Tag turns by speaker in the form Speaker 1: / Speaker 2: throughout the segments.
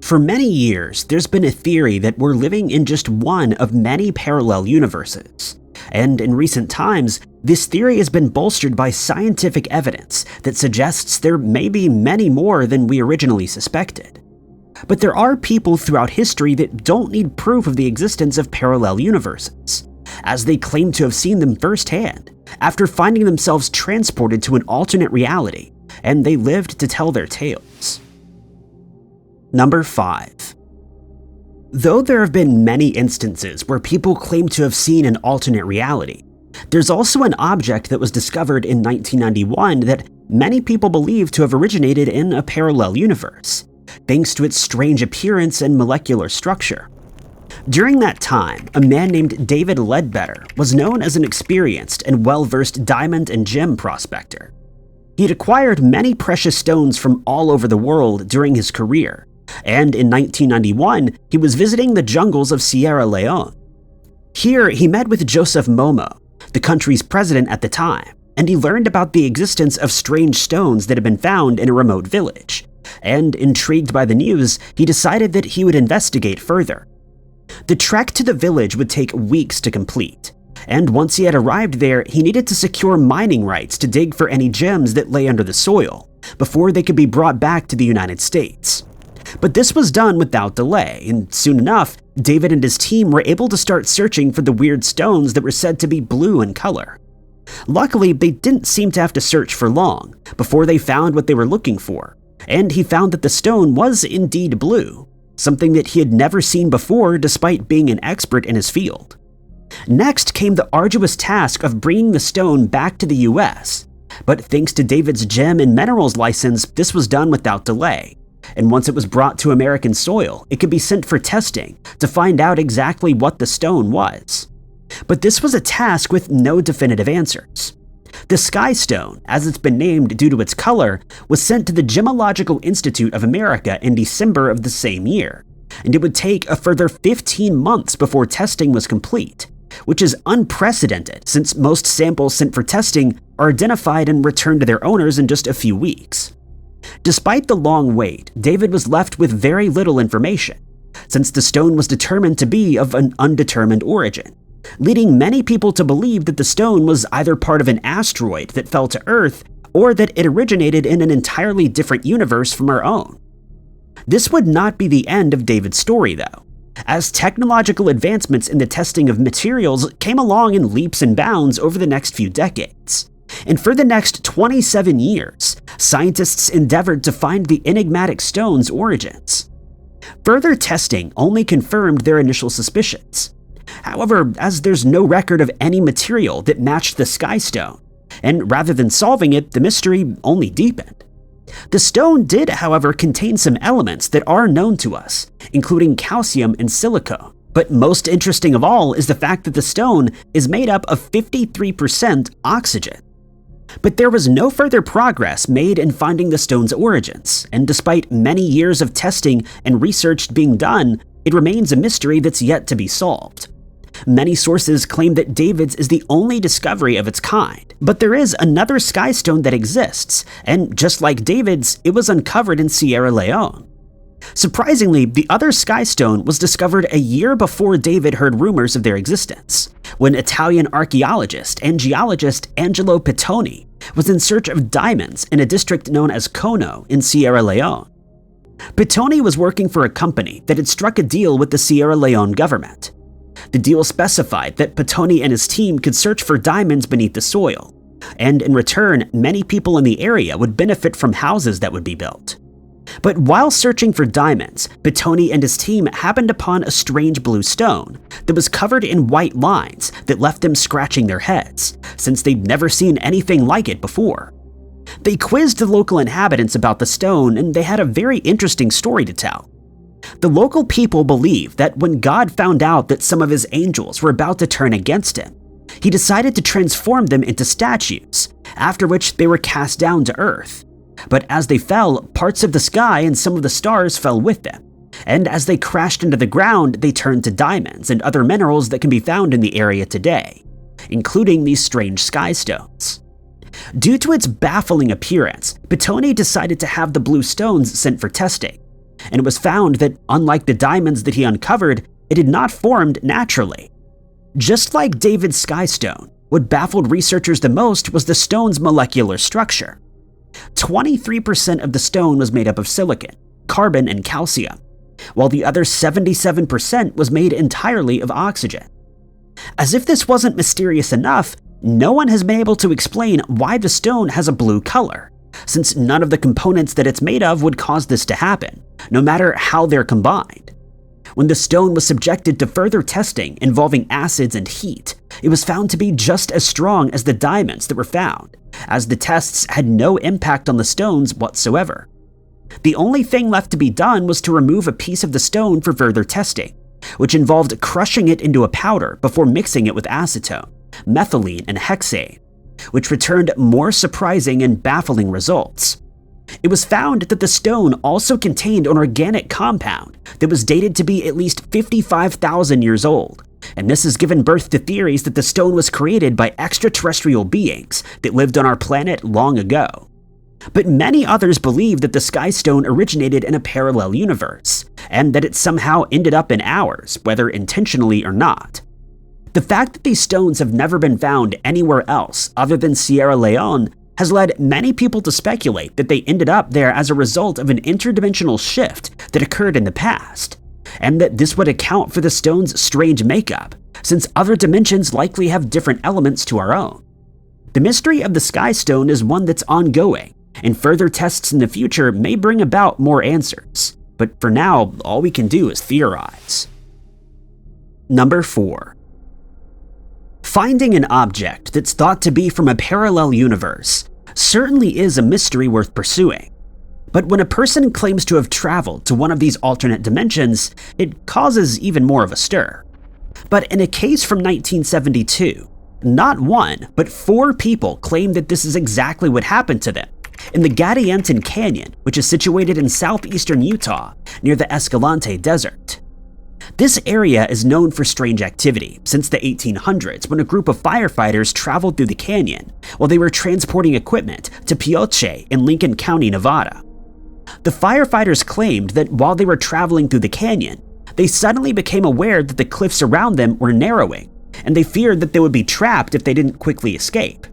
Speaker 1: For many years, there's been a theory that we're living in just one of many parallel universes. And in recent times, this theory has been bolstered by scientific evidence that suggests there may be many more than we originally suspected. But there are people throughout history that don't need proof of the existence of parallel universes, as they claim to have seen them firsthand after finding themselves transported to an alternate reality, and they lived to tell their tales. Number 5. Though there have been many instances where people claim to have seen an alternate reality, there's also an object that was discovered in 1991 that many people believe to have originated in a parallel universe, thanks to its strange appearance and molecular structure. During that time, a man named David Ledbetter was known as an experienced and well-versed diamond and gem prospector. He'd acquired many precious stones from all over the world during his career, and in 1991, he was visiting the jungles of Sierra Leone. Here, he met with Joseph Momo, the country's president at the time, and he learned about the existence of strange stones that had been found in a remote village. And intrigued by the news, he decided that he would investigate further. The trek to the village would take weeks to complete, and once he had arrived there, he needed to secure mining rights to dig for any gems that lay under the soil before they could be brought back to the United States. But this was done without delay, and soon enough, David and his team were able to start searching for the weird stones that were said to be blue in color. Luckily, they didn't seem to have to search for long before they found what they were looking for, and he found that the stone was indeed blue, something that he had never seen before despite being an expert in his field. Next came the arduous task of bringing the stone back to the US, but thanks to David's gem and minerals license, this was done without delay. And once it was brought to American soil, it could be sent for testing to find out exactly what the stone was. But this was a task with no definitive answers. The Sky Stone, as it's been named due to its color, was sent to the Gemological Institute of America in December of the same year, and it would take a further 15 months before testing was complete, which is unprecedented since most samples sent for testing are identified and returned to their owners in just a few weeks. Despite the long wait, David was left with very little information, since the stone was determined to be of an undetermined origin, leading many people to believe that the stone was either part of an asteroid that fell to Earth or that it originated in an entirely different universe from our own. This would not be the end of David's story, though, as technological advancements in the testing of materials came along in leaps and bounds over the next few decades. And for the next 27 years, scientists endeavored to find the enigmatic stone's origins. Further testing only confirmed their initial suspicions. However, as there's no record of any material that matched the Sky Stone, and rather than solving it, the mystery only deepened. The stone did, however, contain some elements that are known to us, including calcium and silicone. But most interesting of all is the fact that the stone is made up of 53% oxygen. But there was no further progress made in finding the stone's origins, and despite many years of testing and research being done, it remains a mystery that's yet to be solved. Many sources claim that David's is the only discovery of its kind, but there is another Sky Stone that exists, and just like David's, it was uncovered in Sierra Leone. Surprisingly, the other Sky Stone was discovered a year before David heard rumors of their existence, when Italian archaeologist and geologist Angelo Pittoni was in search of diamonds in a district known as Cono in Sierra Leone. Pittoni was working for a company that had struck a deal with the Sierra Leone government. The deal specified that Pittoni and his team could search for diamonds beneath the soil, and in return, many people in the area would benefit from houses that would be built. But while searching for diamonds, Pittoni and his team happened upon a strange blue stone that was covered in white lines that left them scratching their heads, since they'd never seen anything like it before. They quizzed the local inhabitants about the stone, and they had a very interesting story to tell. The local people believe that when God found out that some of his angels were about to turn against him, he decided to transform them into statues, after which they were cast down to earth. But as they fell, parts of the sky and some of the stars fell with them, and as they crashed into the ground, they turned to diamonds and other minerals that can be found in the area today, including these strange sky stones. Due to its baffling appearance, Pittoni decided to have the blue stones sent for testing, and it was found that, unlike the diamonds that he uncovered, it had not formed naturally. Just like David's skystone, what baffled researchers the most was the stone's molecular structure. 23% of the stone was made up of silicon, carbon, and calcium, while the other 77% was made entirely of oxygen. As if this wasn't mysterious enough, no one has been able to explain why the stone has a blue color, since none of the components that it's made of would cause this to happen, no matter how they're combined. When the stone was subjected to further testing involving acids and heat, it was found to be just as strong as the diamonds that were found, as the tests had no impact on the stones whatsoever. The only thing left to be done was to remove a piece of the stone for further testing, which involved crushing it into a powder before mixing it with acetone, methylene, and hexane, which returned more surprising and baffling results. It was found that the stone also contained an organic compound that was dated to be at least 55,000 years old, and this has given birth to theories that the stone was created by extraterrestrial beings that lived on our planet long ago. But many others believe that the Sky Stone originated in a parallel universe, and that it somehow ended up in ours, whether intentionally or not. The fact that these stones have never been found anywhere else other than Sierra Leone has led many people to speculate that they ended up there as a result of an interdimensional shift that occurred in the past, and that this would account for the stone's strange makeup, since other dimensions likely have different elements to our own. The mystery of the Sky Stone is one that's ongoing, and further tests in the future may bring about more answers, but for now, all we can do is theorize. Number 4. Finding an object that's thought to be from a parallel universe certainly is a mystery worth pursuing. But when a person claims to have traveled to one of these alternate dimensions, it causes even more of a stir. But in a case from 1972, not one, but 4 people claim that this is exactly what happened to them in the Gadianton Canyon, which is situated in southeastern Utah near the Escalante Desert. This area is known for strange activity since the 1800s, when a group of firefighters traveled through the canyon while they were transporting equipment to Pioche in Lincoln County, Nevada. The firefighters claimed that while they were traveling through the canyon, they suddenly became aware that the cliffs around them were narrowing, and they feared that they would be trapped if they didn't quickly escape.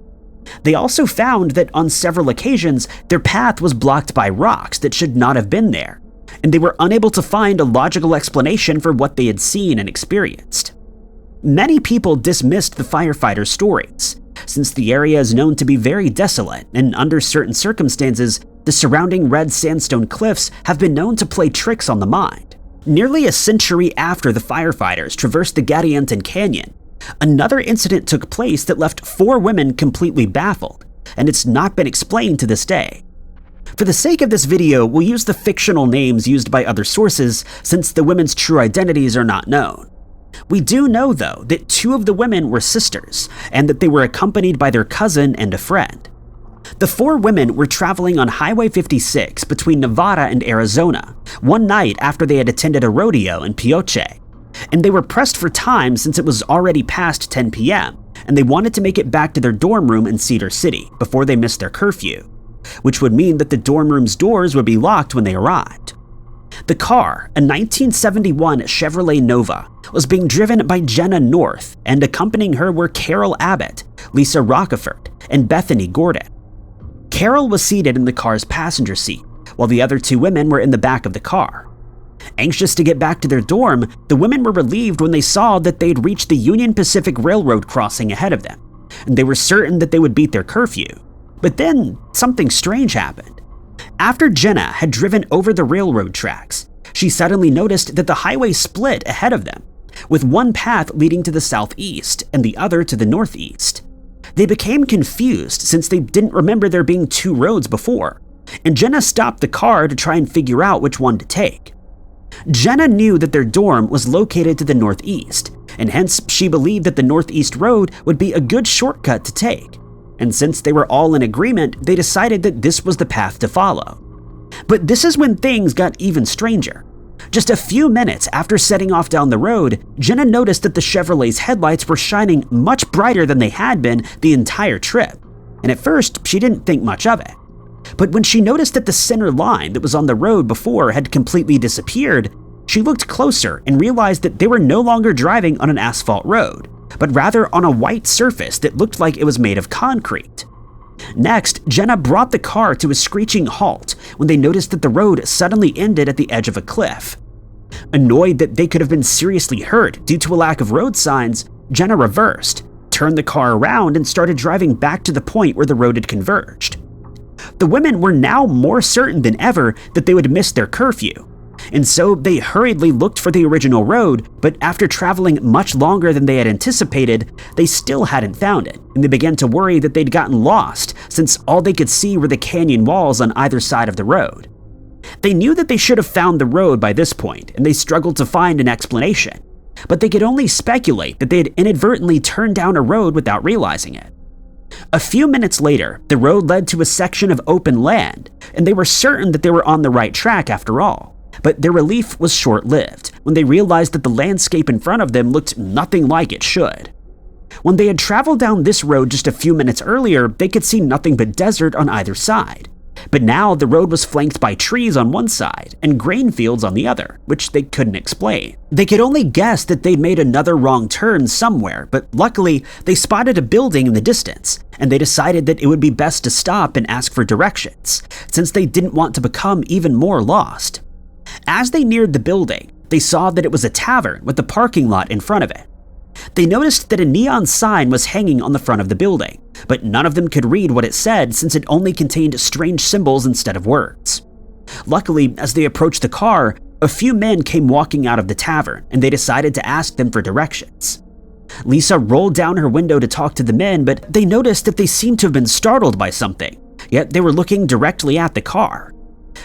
Speaker 1: They also found that on several occasions, their path was blocked by rocks that should not have been there, and they were unable to find a logical explanation for what they had seen and experienced. Many people dismissed the firefighters' stories, since the area is known to be very desolate, and under certain circumstances, the surrounding red sandstone cliffs have been known to play tricks on the mind. Nearly a century after the firefighters traversed the Gadianton Canyon, another incident took place that left 4 women completely baffled, and it's not been explained to this day. For the sake of this video, we'll use the fictional names used by other sources since the women's true identities are not known. We do know, though, that 2 of the women were sisters, and that they were accompanied by their cousin and a friend. The 4 women were traveling on Highway 56 between Nevada and Arizona one night after they had attended a rodeo in Pioche, and they were pressed for time since it was already past 10 p.m., and they wanted to make it back to their dorm room in Cedar City before they missed their curfew, which would mean that the dorm room's doors would be locked when they arrived. The car, a 1971 Chevrolet Nova, was being driven by Jenna North, and accompanying her were Carol Abbott, Lisa Rockefort, and Bethany Gordon. Carol was seated in the car's passenger seat, while the other 2 women were in the back of the car. Anxious to get back to their dorm, the women were relieved when they saw that they had reached the Union Pacific Railroad crossing ahead of them, and they were certain that they would beat their curfew. But then, something strange happened. After Jenna had driven over the railroad tracks, she suddenly noticed that the highway split ahead of them, with one path leading to the southeast and the other to the northeast. They became confused since they didn't remember there being 2 roads before, and Jenna stopped the car to try and figure out which one to take. Jenna knew that their dorm was located to the northeast, and hence she believed that the northeast road would be a good shortcut to take. And since they were all in agreement, they decided that this was the path to follow. But this is when things got even stranger. Just a few minutes after setting off down the road, Jenna noticed that the Chevrolet's headlights were shining much brighter than they had been the entire trip, and at first she didn't think much of it. But when she noticed that the center line that was on the road before had completely disappeared, she looked closer and realized that they were no longer driving on an asphalt road, but rather on a white surface that looked like it was made of concrete. Next, Jenna brought the car to a screeching halt when they noticed that the road suddenly ended at the edge of a cliff. Annoyed that they could have been seriously hurt due to a lack of road signs, Jenna reversed, turned the car around, and started driving back to the point where the road had converged. The women were now more certain than ever that they would miss their curfew, and so they hurriedly looked for the original road, but after traveling much longer than they had anticipated, they still hadn't found it, and they began to worry that they'd gotten lost since all they could see were the canyon walls on either side of the road. They knew that they should have found the road by this point, and they struggled to find an explanation, but they could only speculate that they had inadvertently turned down a road without realizing it. A few minutes later, the road led to a section of open land, and they were certain that they were on the right track after all. But their relief was short-lived when they realized that the landscape in front of them looked nothing like it should. When they had traveled down this road just a few minutes earlier, they could see nothing but desert on either side. But now the road was flanked by trees on one side and grain fields on the other, which they couldn't explain. They could only guess that they'd made another wrong turn somewhere, but luckily they spotted a building in the distance, and they decided that it would be best to stop and ask for directions, since they didn't want to become even more lost. As they neared the building, they saw that it was a tavern with a parking lot in front of it. They noticed that a neon sign was hanging on the front of the building, but none of them could read what it said since it only contained strange symbols instead of words. Luckily, as they approached the car, a few men came walking out of the tavern, and they decided to ask them for directions. Lisa rolled down her window to talk to the men, but they noticed that they seemed to have been startled by something, yet they were looking directly at the car.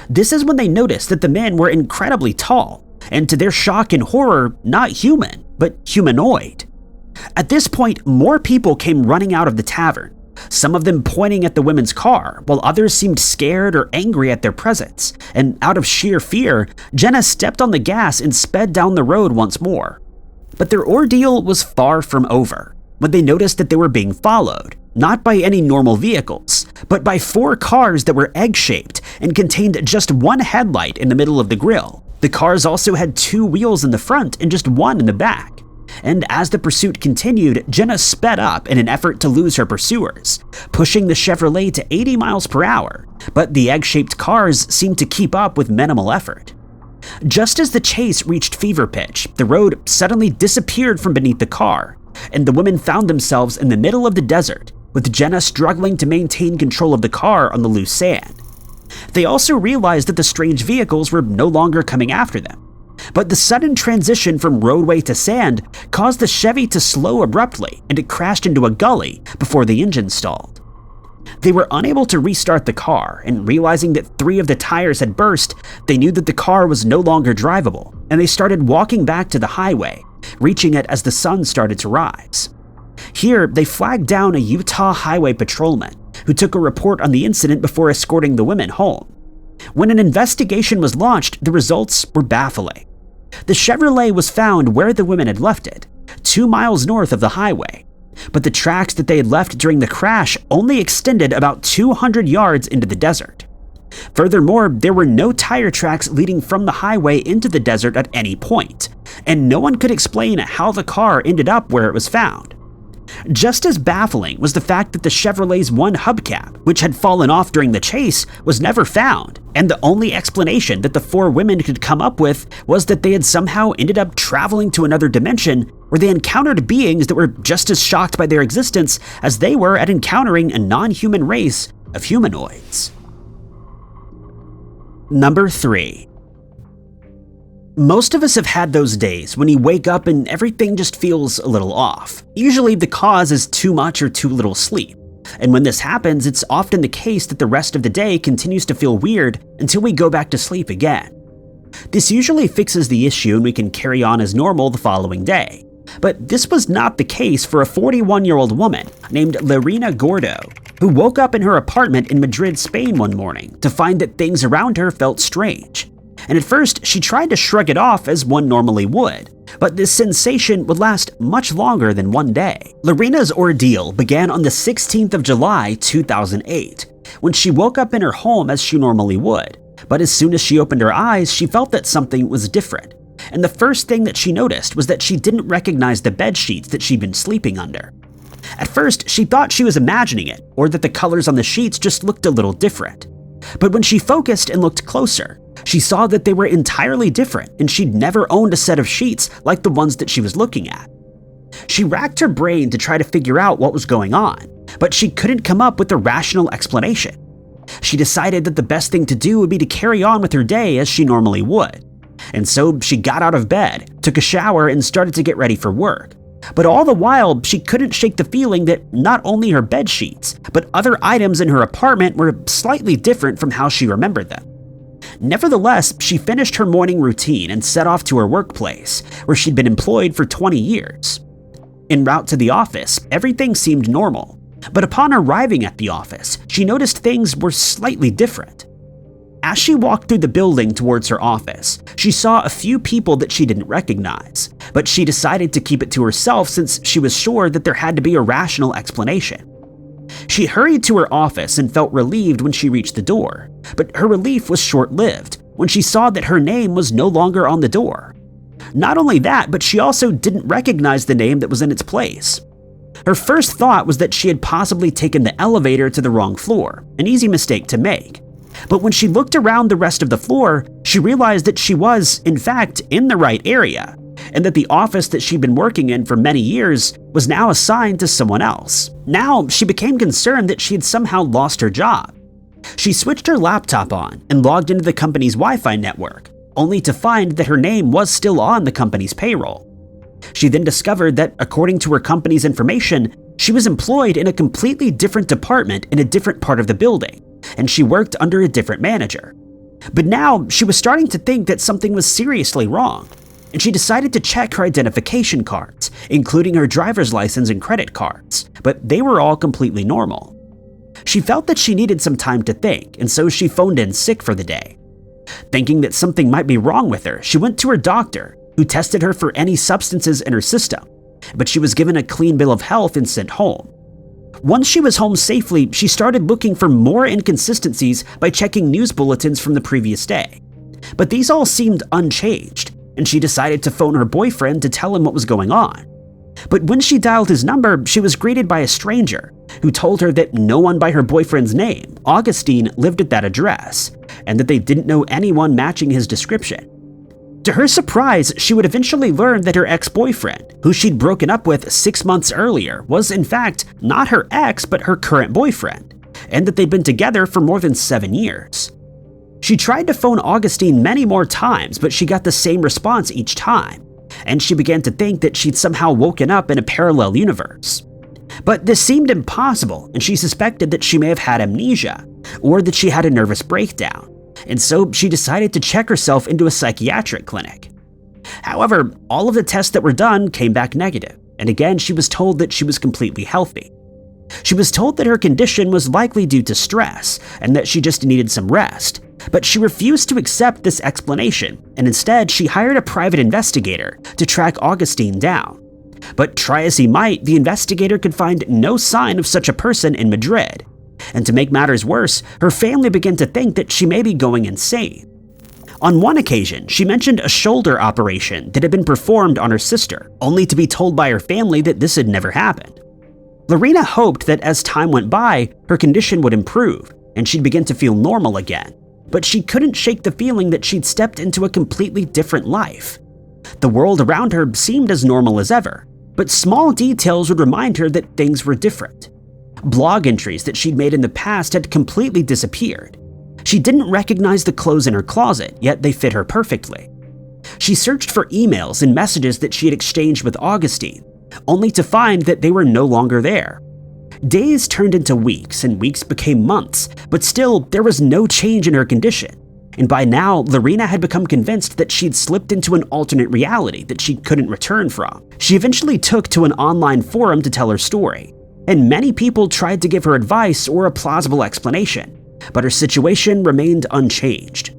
Speaker 1: This is when they noticed that the men were incredibly tall, and to their shock and horror, not human, but humanoid. At this point, more people came running out of the tavern, some of them pointing at the women's car, while others seemed scared or angry at their presence, and out of sheer fear, Jenna stepped on the gas and sped down the road once more. But their ordeal was far from over when they noticed that they were being followed, not by any normal vehicles, but by 4 cars that were egg-shaped and contained just one headlight in the middle of the grille. The cars also had 2 wheels in the front and just one in the back. And as the pursuit continued, Jenna sped up in an effort to lose her pursuers, pushing the Chevrolet to 80 miles per hour, but the egg-shaped cars seemed to keep up with minimal effort. Just as the chase reached fever pitch, the road suddenly disappeared from beneath the car, and the women found themselves in the middle of the desert, with Jenna struggling to maintain control of the car on the loose sand. They also realized that the strange vehicles were no longer coming after them, but the sudden transition from roadway to sand caused the Chevy to slow abruptly, and it crashed into a gully before the engine stalled. They were unable to restart the car, and realizing that 3 of the tires had burst, they knew that the car was no longer drivable, and they started walking back to the highway, reaching it as the sun started to rise. Here, they flagged down a Utah highway patrolman, who took a report on the incident before escorting the women home. When an investigation was launched, the results were baffling. The Chevrolet was found where the women had left it, 2 miles north of the highway, but the tracks that they had left during the crash only extended about 200 yards into the desert. Furthermore, there were no tire tracks leading from the highway into the desert at any point, and no one could explain how the car ended up where it was found. Just as baffling was the fact that the Chevrolet's one hubcap, which had fallen off during the chase, was never found, and the only explanation that the 4 women could come up with was that they had somehow ended up traveling to another dimension where they encountered beings that were just as shocked by their existence as they were at encountering a non-human race of humanoids. Number 3. Most of us have had those days when you wake up and everything just feels a little off. Usually the cause is too much or too little sleep. And when this happens, it's often the case that the rest of the day continues to feel weird until we go back to sleep again. This usually fixes the issue and we can carry on as normal the following day. But this was not the case for a 41-year-old woman named Lorena Gordo, who woke up in her apartment in Madrid, Spain one morning to find that things around her felt strange. And at first, she tried to shrug it off as one normally would, but this sensation would last much longer than one day. Lorena's ordeal began on the 16th of July, 2008, when she woke up in her home as she normally would. But as soon as she opened her eyes, she felt that something was different. And the first thing that she noticed was that she didn't recognize the bed sheets that she'd been sleeping under. At first, she thought she was imagining it, or that the colors on the sheets just looked a little different. But when she focused and looked closer, she saw that they were entirely different, and she'd never owned a set of sheets like the ones that she was looking at. She racked her brain to try to figure out what was going on, but she couldn't come up with a rational explanation. She decided that the best thing to do would be to carry on with her day as she normally would. And so she got out of bed, took a shower, and started to get ready for work. But all the while, she couldn't shake the feeling that not only her bed sheets, but other items in her apartment were slightly different from how she remembered them. Nevertheless, she finished her morning routine and set off to her workplace, where she'd been employed for 20 years. En route to the office, everything seemed normal, but upon arriving at the office, she noticed things were slightly different. As she walked through the building towards her office, she saw a few people that she didn't recognize, but she decided to keep it to herself since she was sure that there had to be a rational explanation. She hurried to her office and felt relieved when she reached the door, but her relief was short-lived when she saw that her name was no longer on the door. Not only that, but she also didn't recognize the name that was in its place. Her first thought was that she had possibly taken the elevator to the wrong floor, an easy mistake to make. But when she looked around the rest of the floor, she realized that she was, in fact, in the right area, and that the office that she'd been working in for many years was now assigned to someone else. Now, she became concerned that she had somehow lost her job. She switched her laptop on and logged into the company's Wi-Fi network, only to find that her name was still on the company's payroll. She then discovered that, according to her company's information, she was employed in a completely different department in a different part of the building, and she worked under a different manager. But now, she was starting to think that something was seriously wrong, and she decided to check her identification cards, including her driver's license and credit cards, but they were all completely normal. She felt that she needed some time to think, and so she phoned in sick for the day. Thinking that something might be wrong with her, she went to her doctor, who tested her for any substances in her system, but she was given a clean bill of health and sent home. Once she was home safely, she started looking for more inconsistencies by checking news bulletins from the previous day. But these all seemed unchanged, and she decided to phone her boyfriend to tell him what was going on. But when she dialed his number, she was greeted by a stranger who told her that no one by her boyfriend's name, Augustine, lived at that address, and that they didn't know anyone matching his description. To her surprise, she would eventually learn that her ex-boyfriend, who she'd broken up with 6 months earlier, was in fact not her ex but her current boyfriend, and that they'd been together for more than 7 years. She tried to phone Augustine many more times, but she got the same response each time, and she began to think that she'd somehow woken up in a parallel universe. But this seemed impossible, and she suspected that she may have had amnesia, or that she had a nervous breakdown, and so she decided to check herself into a psychiatric clinic. However, all of the tests that were done came back negative, and again she was told that she was completely healthy. She was told that her condition was likely due to stress, and that she just needed some rest, but she refused to accept this explanation, and instead she hired a private investigator to track Augustine down. But try as he might, the investigator could find no sign of such a person in Madrid. And to make matters worse, her family began to think that she may be going insane. On one occasion, she mentioned a shoulder operation that had been performed on her sister, only to be told by her family that this had never happened. Lorena hoped that as time went by, her condition would improve, and she'd begin to feel normal again, but she couldn't shake the feeling that she'd stepped into a completely different life. The world around her seemed as normal as ever, but small details would remind her that things were different. Blog entries that she'd made in the past had completely disappeared. She didn't recognize the clothes in her closet, yet they fit her perfectly. She searched for emails and messages that she had exchanged with Augustine, only to find that they were no longer there. Days turned into weeks, and weeks became months, but still, there was no change in her condition. And by now, Lorena had become convinced that she'd slipped into an alternate reality that she couldn't return from. She eventually took to an online forum to tell her story, and many people tried to give her advice or a plausible explanation, but her situation remained unchanged.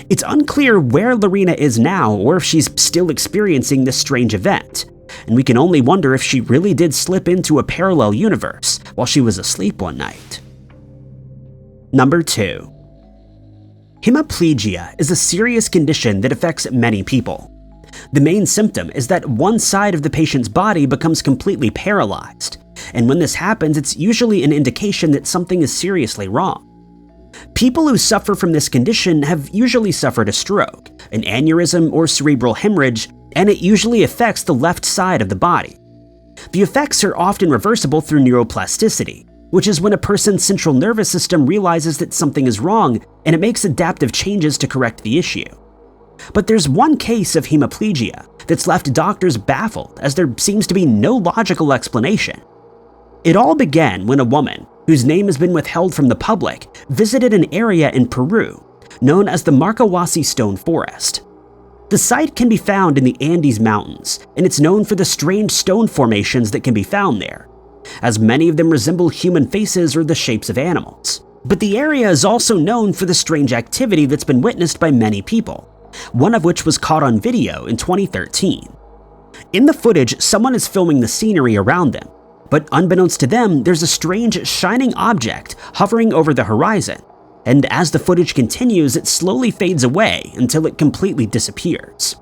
Speaker 1: It's unclear where Lorena is now or if she's still experiencing this strange event, and we can only wonder if she really did slip into a parallel universe while she was asleep one night. Number 2. Hemiplegia is a serious condition that affects many people. The main symptom is that one side of the patient's body becomes completely paralyzed, and when this happens, it's usually an indication that something is seriously wrong. People who suffer from this condition have usually suffered a stroke, an aneurysm, or cerebral hemorrhage, and it usually affects the left side of the body. The effects are often reversible through neuroplasticity, which is when a person's central nervous system realizes that something is wrong and it makes adaptive changes to correct the issue. But there's one case of hemiplegia that's left doctors baffled, as there seems to be no logical explanation. It all began when a woman, whose name has been withheld from the public, visited an area in Peru known as the Marcahuasi Stone Forest. The site can be found in the Andes Mountains, and it's known for the strange stone formations that can be found there, as many of them resemble human faces or the shapes of animals. But the area is also known for the strange activity that's been witnessed by many people, one of which was caught on video in 2013. In the footage, someone is filming the scenery around them, but unbeknownst to them, there's a strange shining object hovering over the horizon, and as the footage continues, it slowly fades away until it completely disappears.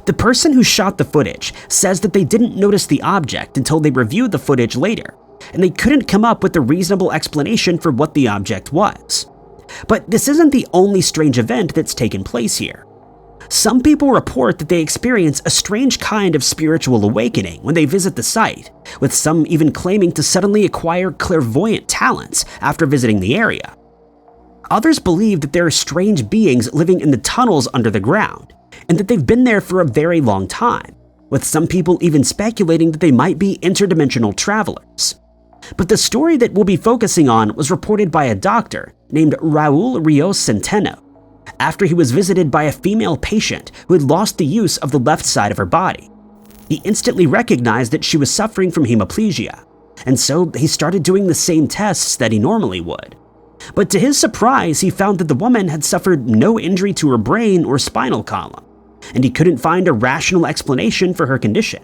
Speaker 1: The person who shot the footage says that they didn't notice the object until they reviewed the footage later, and they couldn't come up with a reasonable explanation for what the object was. But this isn't the only strange event that's taken place here. Some people report that they experience a strange kind of spiritual awakening when they visit the site, with some even claiming to suddenly acquire clairvoyant talents after visiting the area. Others believe that there are strange beings living in the tunnels under the ground, and that they've been there for a very long time, with some people even speculating that they might be interdimensional travelers. But the story that we'll be focusing on was reported by a doctor named Raul Rios Centeno, after he was visited by a female patient who had lost the use of the left side of her body. He instantly recognized that she was suffering from hemiplegia, and so he started doing the same tests that he normally would. But to his surprise, he found that the woman had suffered no injury to her brain or spinal column, and he couldn't find a rational explanation for her condition.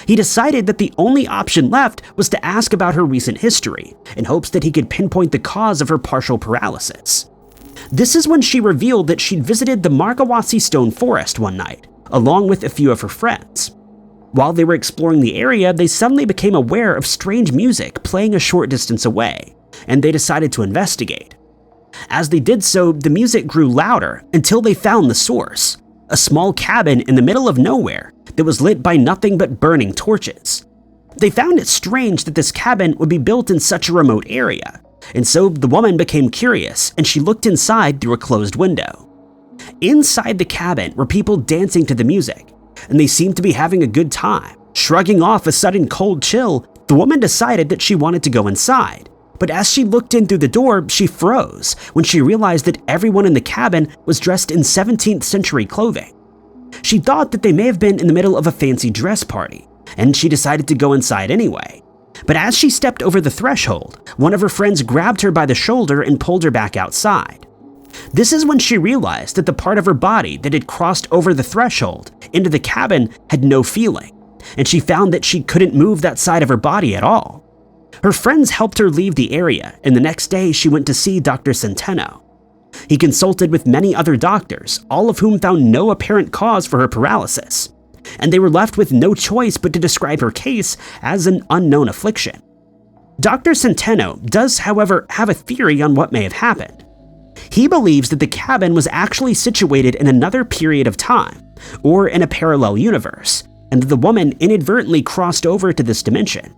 Speaker 1: He decided that the only option left was to ask about her recent history, in hopes that he could pinpoint the cause of her partial paralysis. This is when she revealed that she'd visited the Marcahuasi Stone Forest one night, along with a few of her friends. While they were exploring the area, they suddenly became aware of strange music playing a short distance away, and they decided to investigate. As they did so, the music grew louder until they found the source, a small cabin in the middle of nowhere that was lit by nothing but burning torches. They found it strange that this cabin would be built in such a remote area, and so the woman became curious and she looked inside through a closed window. Inside the cabin were people dancing to the music, and they seemed to be having a good time. Shrugging off a sudden cold chill, the woman decided that she wanted to go inside. But as she looked in through the door, she froze when she realized that everyone in the cabin was dressed in 17th century clothing. She thought that they may have been in the middle of a fancy dress party, and she decided to go inside anyway. But as she stepped over the threshold, one of her friends grabbed her by the shoulder and pulled her back outside. This is when she realized that the part of her body that had crossed over the threshold into the cabin had no feeling, and she found that she couldn't move that side of her body at all. Her friends helped her leave the area, and the next day she went to see Dr. Centeno. He consulted with many other doctors, all of whom found no apparent cause for her paralysis, and they were left with no choice but to describe her case as an unknown affliction. Dr. Centeno does, however, have a theory on what may have happened. He believes that the cabin was actually situated in another period of time, or in a parallel universe, and that the woman inadvertently crossed over to this dimension.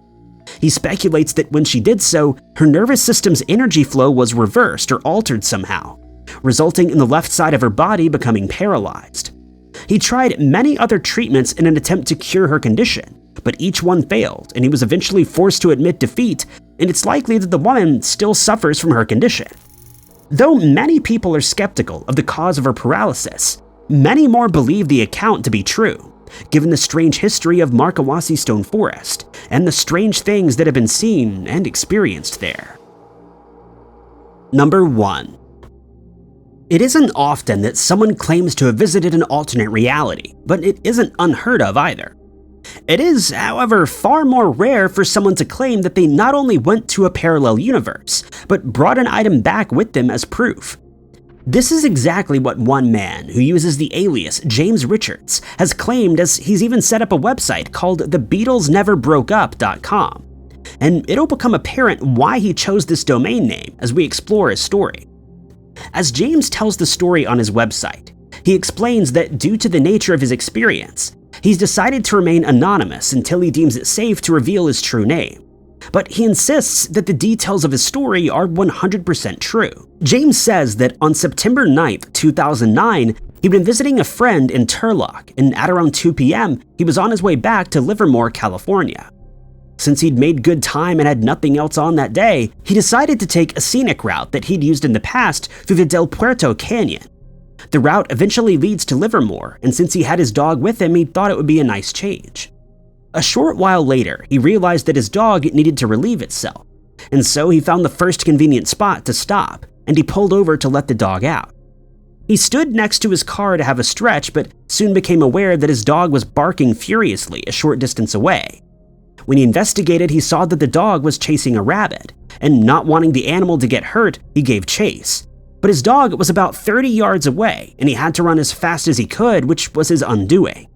Speaker 1: He speculates that when she did so, her nervous system's energy flow was reversed or altered somehow, resulting in the left side of her body becoming paralyzed. He tried many other treatments in an attempt to cure her condition, but each one failed, and he was eventually forced to admit defeat, and it's likely that the woman still suffers from her condition. Though many people are skeptical of the cause of her paralysis, many more believe the account to be true, given the strange history of Marcahuasi Stone Forest and the strange things that have been seen and experienced there. Number 1. It isn't often that someone claims to have visited an alternate reality, but it isn't unheard of either. It is, however, far more rare for someone to claim that they not only went to a parallel universe, but brought an item back with them as proof. This is exactly what one man, who uses the alias James Richards, has claimed, as he's even set up a website called thebeatlesneverbroakeup.com. And it'll become apparent why he chose this domain name as we explore his story. As James tells the story on his website, he explains that due to the nature of his experience, he's decided to remain anonymous until he deems it safe to reveal his true name. But he insists that the details of his story are 100% true. James says that on September 9th, 2009, he'd been visiting a friend in Turlock, and at around 2 p.m., he was on his way back to Livermore, California. Since he'd made good time and had nothing else on that day, he decided to take a scenic route that he'd used in the past through the Del Puerto Canyon. The route eventually leads to Livermore, and since he had his dog with him, he thought it would be a nice change. A short while later, he realized that his dog needed to relieve itself, and so he found the first convenient spot to stop, and he pulled over to let the dog out. He stood next to his car to have a stretch, but soon became aware that his dog was barking furiously a short distance away. When he investigated, he saw that the dog was chasing a rabbit, and not wanting the animal to get hurt, he gave chase. But his dog was about 30 yards away, and he had to run as fast as he could, which was his undoing.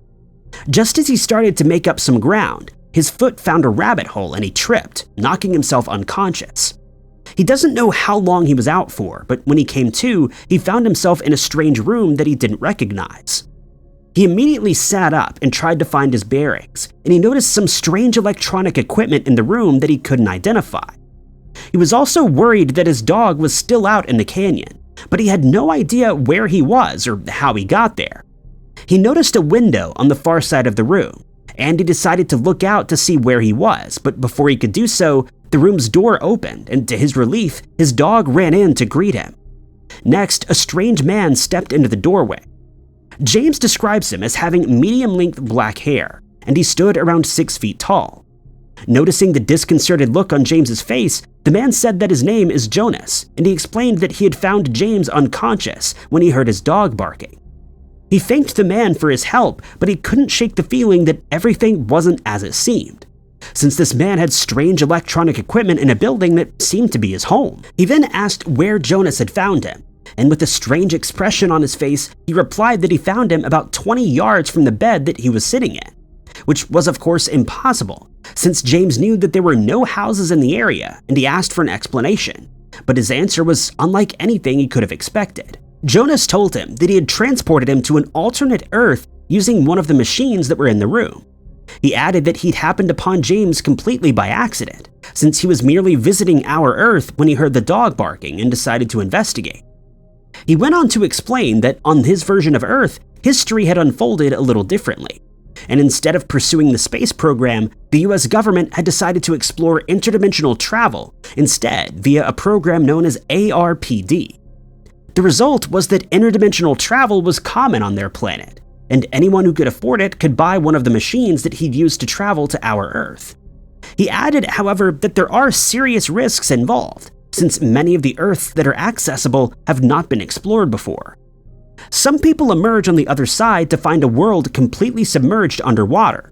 Speaker 1: Just as he started to make up some ground, his foot found a rabbit hole and he tripped, knocking himself unconscious. He doesn't know how long he was out for, but when he came to, he found himself in a strange room that he didn't recognize. He immediately sat up and tried to find his bearings, and he noticed some strange electronic equipment in the room that he couldn't identify. He was also worried that his dog was still out in the canyon, but he had no idea where he was or how he got there. He noticed a window on the far side of the room, and he decided to look out to see where he was, but before he could do so, the room's door opened, and to his relief, his dog ran in to greet him. Next, a strange man stepped into the doorway. James describes him as having medium-length black hair, and he stood around 6 feet tall. Noticing the disconcerted look on James's face, the man said that his name is Jonas, and he explained that he had found James unconscious when he heard his dog barking. He thanked the man for his help, but he couldn't shake the feeling that everything wasn't as it seemed, since this man had strange electronic equipment in a building that seemed to be his home. He then asked where Jonas had found him, and with a strange expression on his face, he replied that he found him about 20 yards from the bed that he was sitting in, which was of course impossible, since James knew that there were no houses in the area, and he asked for an explanation, but his answer was unlike anything he could have expected. Jonas told him that he had transported him to an alternate Earth using one of the machines that were in the room. He added that he'd happened upon James completely by accident, since he was merely visiting our Earth when he heard the dog barking and decided to investigate. He went on to explain that on his version of Earth, history had unfolded a little differently, and instead of pursuing the space program, the US government had decided to explore interdimensional travel instead via a program known as ARPD. The result was that interdimensional travel was common on their planet, and anyone who could afford it could buy one of the machines that he'd used to travel to our Earth. He added, however, that there are serious risks involved, since many of the Earths that are accessible have not been explored before. Some people emerge on the other side to find a world completely submerged underwater,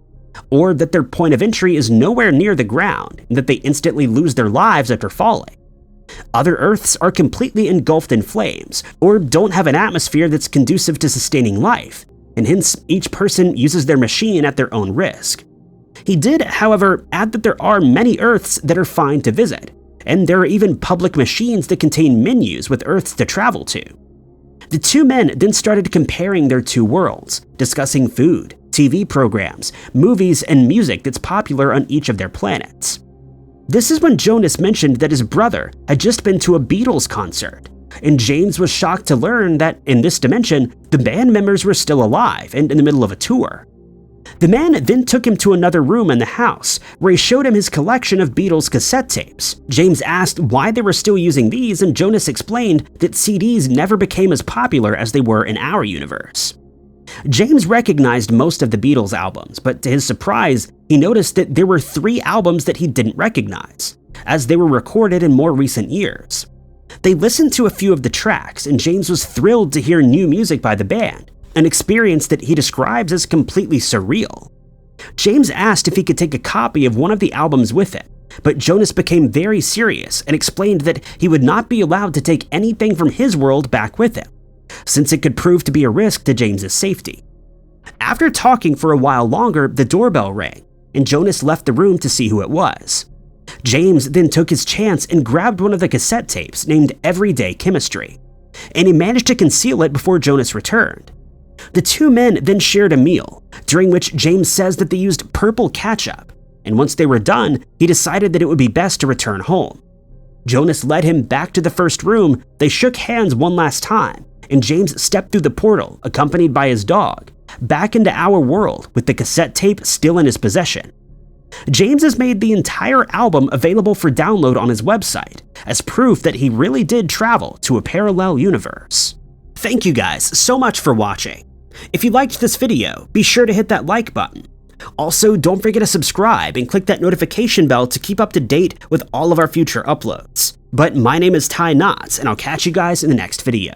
Speaker 1: or that their point of entry is nowhere near the ground and that they instantly lose their lives after falling. Other Earths are completely engulfed in flames, or don't have an atmosphere that's conducive to sustaining life, and hence each person uses their machine at their own risk. He did, however, add that there are many Earths that are fine to visit, and there are even public machines that contain menus with Earths to travel to. The two men then started comparing their two worlds, discussing food, TV programs, movies, and music that's popular on each of their planets. This is when Jonas mentioned that his brother had just been to a Beatles concert, and James was shocked to learn that in this dimension, the band members were still alive and in the middle of a tour. The man then took him to another room in the house, where he showed him his collection of Beatles cassette tapes. James asked why they were still using these, and Jonas explained that CDs never became as popular as they were in our universe. James recognized most of the Beatles albums, but to his surprise, he noticed that there were 3 albums that he didn't recognize, as they were recorded in more recent years. They listened to a few of the tracks, and James was thrilled to hear new music by the band, an experience that he describes as completely surreal. James asked if he could take a copy of one of the albums with him, but Jonas became very serious and explained that he would not be allowed to take anything from his world back with him, since it could prove to be a risk to James's safety. After talking for a while longer, the doorbell rang, and Jonas left the room to see who it was. James then took his chance and grabbed one of the cassette tapes named Everyday Chemistry, and he managed to conceal it before Jonas returned. The two men then shared a meal, during which James says that they used purple ketchup, and once they were done, he decided that it would be best to return home. Jonas led him back to the first room, they shook hands one last time, and James stepped through the portal, accompanied by his dog, back into our world with the cassette tape still in his possession. James has made the entire album available for download on his website, as proof that he really did travel to a parallel universe. Thank you guys so much for watching. If you liked this video, be sure to hit that like button. Also, don't forget to subscribe and click that notification bell to keep up to date with all of our future uploads. But my name is Ty Knotts, and I'll catch you guys in the next video.